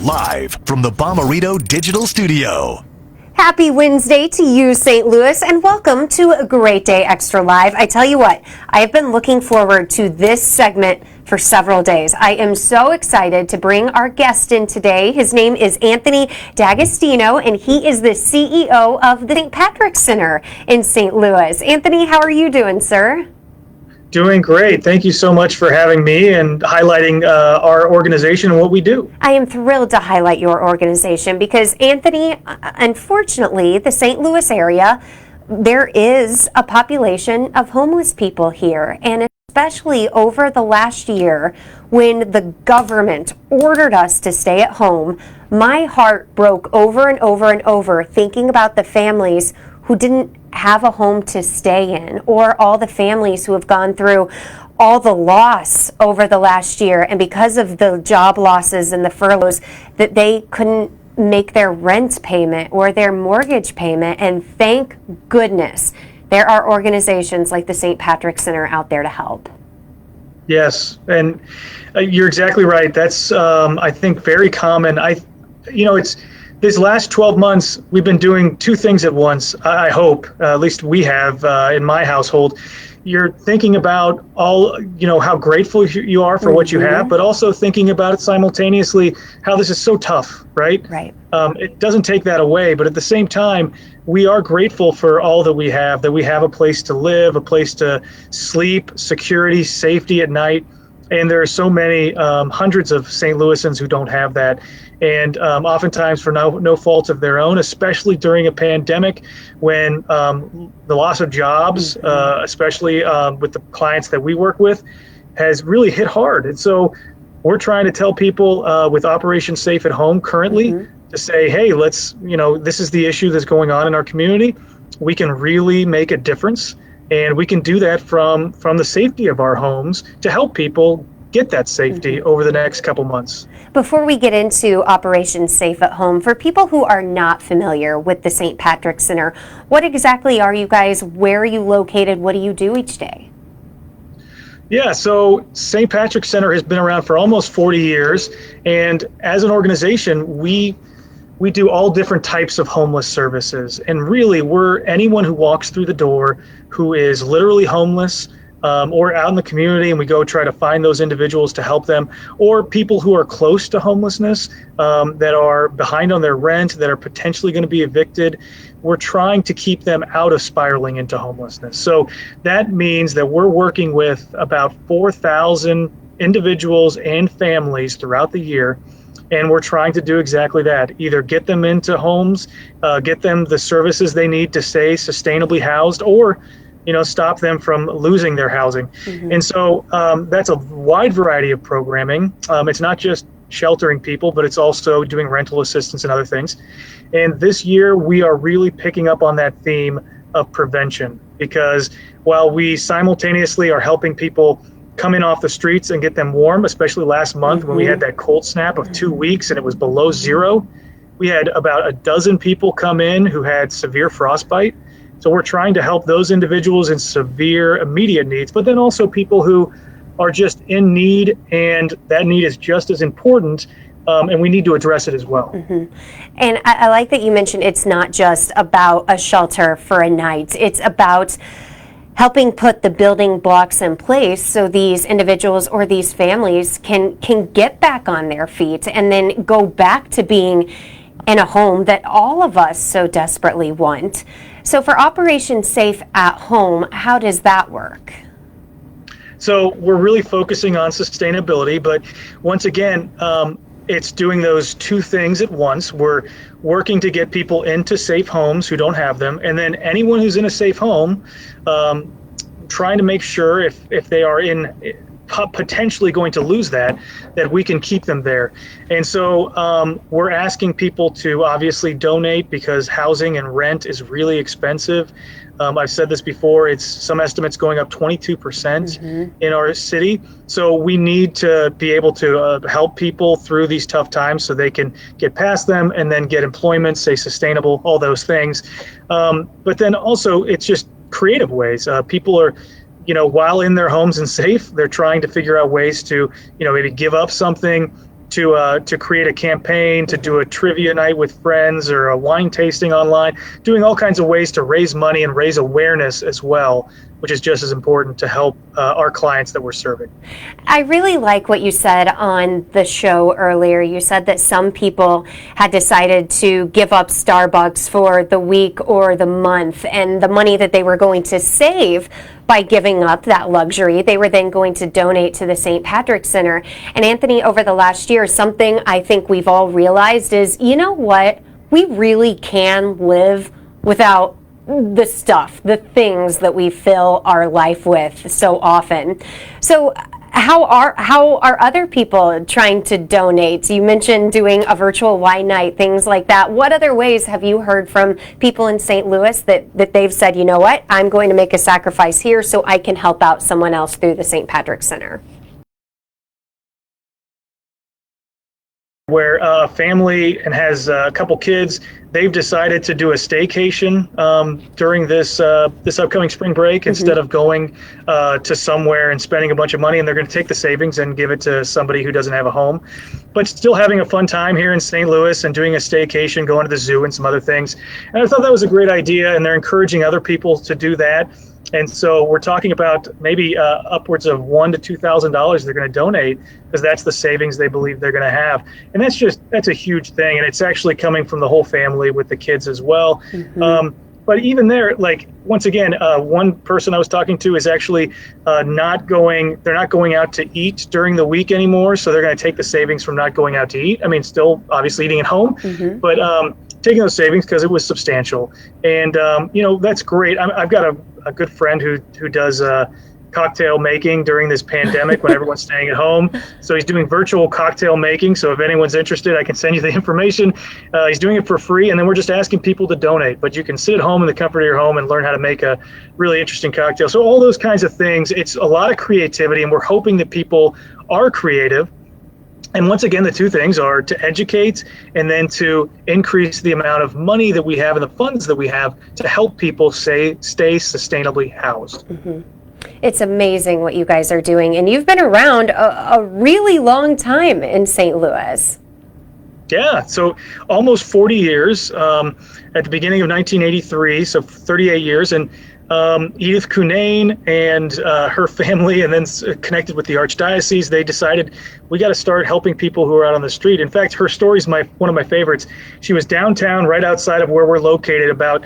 live from the Bommarito Digital Studio. Happy Wednesday to you, St. Louis, and welcome to a Great Day Extra Live. I tell you what, I have been looking forward to this segment for several days. I am so excited to bring our guest in today. His name is Anthony D'Agostino, and he is the CEO of the St. Patrick's Center in St. Louis. Anthony, how are you doing, sir? Doing great. Thank you so much for having me and highlighting our organization and what we do. I am thrilled to highlight your organization because, Anthony, unfortunately, the St. Louis area, there is a population of homeless people here, and especially over the last year when the government ordered us to stay at home, my heart broke over and over and over thinking about the families who didn't have a home to stay in, or all the families who have gone through all the loss over the last year, and because of the job losses and the furloughs, that they couldn't make their rent payment or their mortgage payment. And thank goodness there are organizations like the St. Patrick's Center out there to help. Yes, and you're exactly right. That's I think very common. It's these last 12 months, we've been doing two things at once, I hope, at least we have in my household. You're thinking about how grateful you are for what you have, but also thinking about it simultaneously, how this is so tough, right? Right. It doesn't take that away, but at the same time, we are grateful for all that we have a place to live, a place to sleep, security, safety at night. And there are so many hundreds of St. Louisans who don't have that. And oftentimes for no fault of their own, especially during a pandemic when the loss of jobs, especially with the clients that we work with, has really hit hard. And so we're trying to tell people with Operation Safe at Home currently to say, hey, this is the issue that's going on in our community. We can really make a difference. And we can do that from the safety of our homes to help people get that safety over the next couple months. Before we get into Operation Safe at Home, for people who are not familiar with the St. Patrick's Center, what exactly are you guys? Where are you located? What do you do each day? Yeah, so St. Patrick's Center has been around for almost 40 years. And as an organization, we do all different types of homeless services. And really, we're anyone who walks through the door who is literally homeless or out in the community, and we go try to find those individuals to help them, or people who are close to homelessness that are behind on their rent, that are potentially going to be evicted. We're trying to keep them out of spiraling into homelessness. So that means that we're working with about 4,000 individuals and families throughout the year. And we're trying to do exactly that, either get them into homes, get them the services they need to stay sustainably housed, or stop them from losing their housing. And so that's a wide variety of programming. It's not just sheltering people, but it's also doing rental assistance and other things. And this year, we are really picking up on that theme of prevention, because while we simultaneously are helping people come in off the streets and get them warm, especially last month when we had that cold snap of 2 weeks and it was below zero. We had about a dozen people come in who had severe frostbite. So we're trying to help those individuals in severe immediate needs, but then also people who are just in need, and that need is just as important, and we need to address it as well. And I like that you mentioned it's not just about a shelter for a night. It's about helping put the building blocks in place so these individuals or these families can get back on their feet and then go back to being in a home that all of us so desperately want. So for Operation Safe at Home, how does that work? So we're really focusing on sustainability, but once again, it's doing those two things at once. We're working to get people into safe homes who don't have them, and then anyone who's in a safe home, trying to make sure if they are potentially going to lose that we can keep them there. And so we're asking people to obviously donate, because housing and rent is really expensive. I've said this before, it's some estimates going up 22% in our city. So we need to be able to help people through these tough times so they can get past them and then get employment, stay sustainable, all those things. But then also it's just creative ways. People are, while in their homes and safe, they're trying to figure out ways to, maybe give up something to create a campaign, to do a trivia night with friends or a wine tasting online, doing all kinds of ways to raise money and raise awareness as well, which is just as important to help our clients that we're serving. I really like what you said on the show earlier. You said that some people had decided to give up Starbucks for the week or the month, and the money that they were going to save by giving up that luxury, they were then going to donate to the St. Patrick Center. And Anthony, over the last year, something I think we've all realized is, you know what? We really can live without the stuff, the things that we fill our life with so often. So how are other people trying to donate? You mentioned doing a virtual wine night, things like that. What other ways have you heard from people in St. Louis that they've said, you know what, I'm going to make a sacrifice here so I can help out someone else through the St. Patrick Center? Where a family and has a couple kids, they've decided to do a staycation during this upcoming spring break instead of going to somewhere and spending a bunch of money, and they're going to take the savings and give it to somebody who doesn't have a home, but still having a fun time here in St. Louis and doing a staycation, going to the zoo and some other things. And I thought that was a great idea, and they're encouraging other people to do that. And so we're talking about maybe upwards of $1,000 to $2,000 they're going to donate, because that's the savings they believe they're going to have. And that's a huge thing. And it's actually coming from the whole family with the kids as well. But even there, like, once again, one person I was talking to is actually they're not going out to eat during the week anymore. So they're going to take the savings from not going out to eat. I mean, still obviously eating at home, but taking those savings because it was substantial. And, that's great. I've got a good friend who does cocktail making during this pandemic when everyone's staying at home. So he's doing virtual cocktail making. So if anyone's interested, I can send you the information. He's doing it for free, and then we're just asking people to donate. But you can sit at home in the comfort of your home and learn how to make a really interesting cocktail. So all those kinds of things, it's a lot of creativity, and we're hoping that people are creative. And once again, the two things are to educate and then to increase the amount of money that we have and the funds that we have to help people stay sustainably housed. It's amazing what you guys are doing, and you've been around a really long time in St. Louis. Yeah, so almost 40 years, at the beginning of 1983, so 38 years. And Edith Cunane and her family, and then connected with the Archdiocese, they decided we got to start helping people who are out on the street. In fact, her story is one of my favorites. She was downtown, right outside of where we're located, about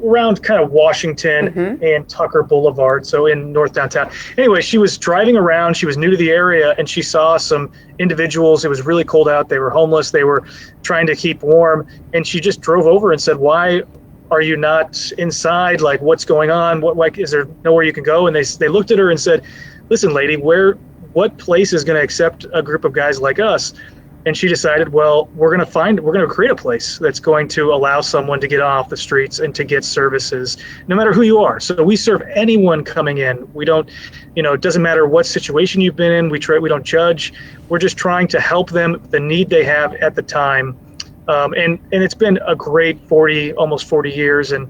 around kind of Washington and Tucker Boulevard, so in North Downtown. Anyway, she was driving around. She was new to the area, and she saw some individuals. It was really cold out. They were homeless. They were trying to keep warm, and she just drove over and said, "Why are you not inside? Like, what's going on? Is there nowhere you can go?" And they looked at her and said, "Listen, lady, what place is going to accept a group of guys like us?" And she decided, well, we're going to create a place that's going to allow someone to get off the streets and to get services, no matter who you are. So we serve anyone coming in. We don't, it doesn't matter what situation you've been in. We don't judge. We're just trying to help them, the need they have at the time. And it's been a great almost 40 years, and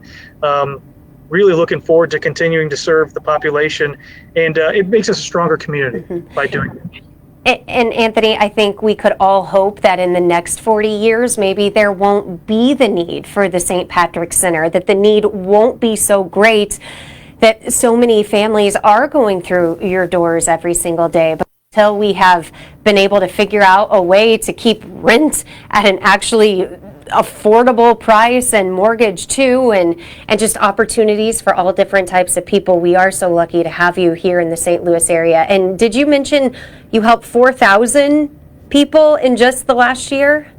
really looking forward to continuing to serve the population. And it makes us a stronger community by doing it. And Anthony, I think we could all hope that in the next 40 years, maybe there won't be the need for the St. Patrick Center, that the need won't be so great, that so many families are going through your doors every single day. But until we have been able to figure out a way to keep rent at an actually affordable price, and mortgage too, and just opportunities for all different types of people, we are so lucky to have you here in the St. Louis area. And did you mention you helped 4,000 people in just the last year?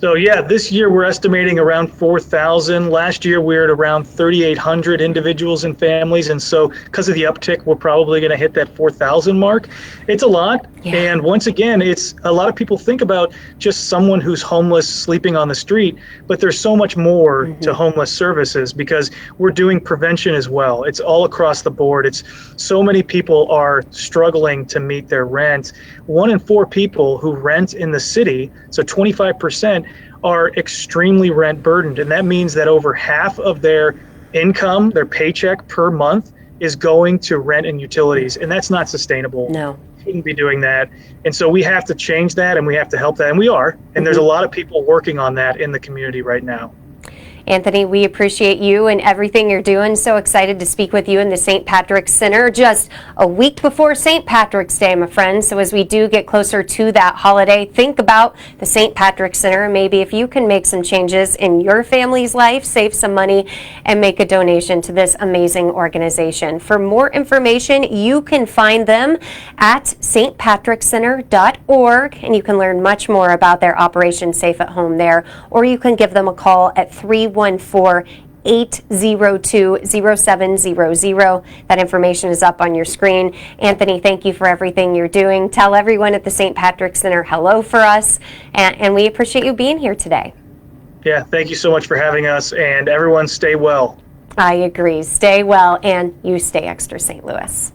So yeah, this year we're estimating around 4,000. Last year we were at around 3,800 individuals and families, and so because of the uptick, we're probably going to hit that 4,000 mark. It's a lot, and once again, it's a lot of people think about just someone who's homeless sleeping on the street, but there's so much more to homeless services, because we're doing prevention as well. It's all across the board. It's so many people are struggling to meet their rent. 1 in 4 people who rent in the city, so 25%, are extremely rent burdened. And that means that over half of their income, their paycheck per month, is going to rent and utilities. And that's not sustainable shouldn't be doing that. And so we have to change that, and we have to help that, and we are. And there's a lot of people working on that in the community right now. Anthony, we appreciate you and everything you're doing. So excited to speak with you in the St. Patrick's Center just a week before St. Patrick's Day, my friend. So as we do get closer to that holiday, think about the St. Patrick's Center. Maybe if you can make some changes in your family's life, save some money, and make a donation to this amazing organization. For more information, you can find them at stpatrickcenter.org, and you can learn much more about their Operation Safe at Home there, or you can give them a call at 314-802-0700. That information is up on your screen. Anthony, thank you for everything you're doing. Tell everyone at the St. Patrick's Center hello for us, and we appreciate you being here today. Yeah, thank you so much for having us, and everyone stay well. I agree. Stay well, and you stay extra St. Louis.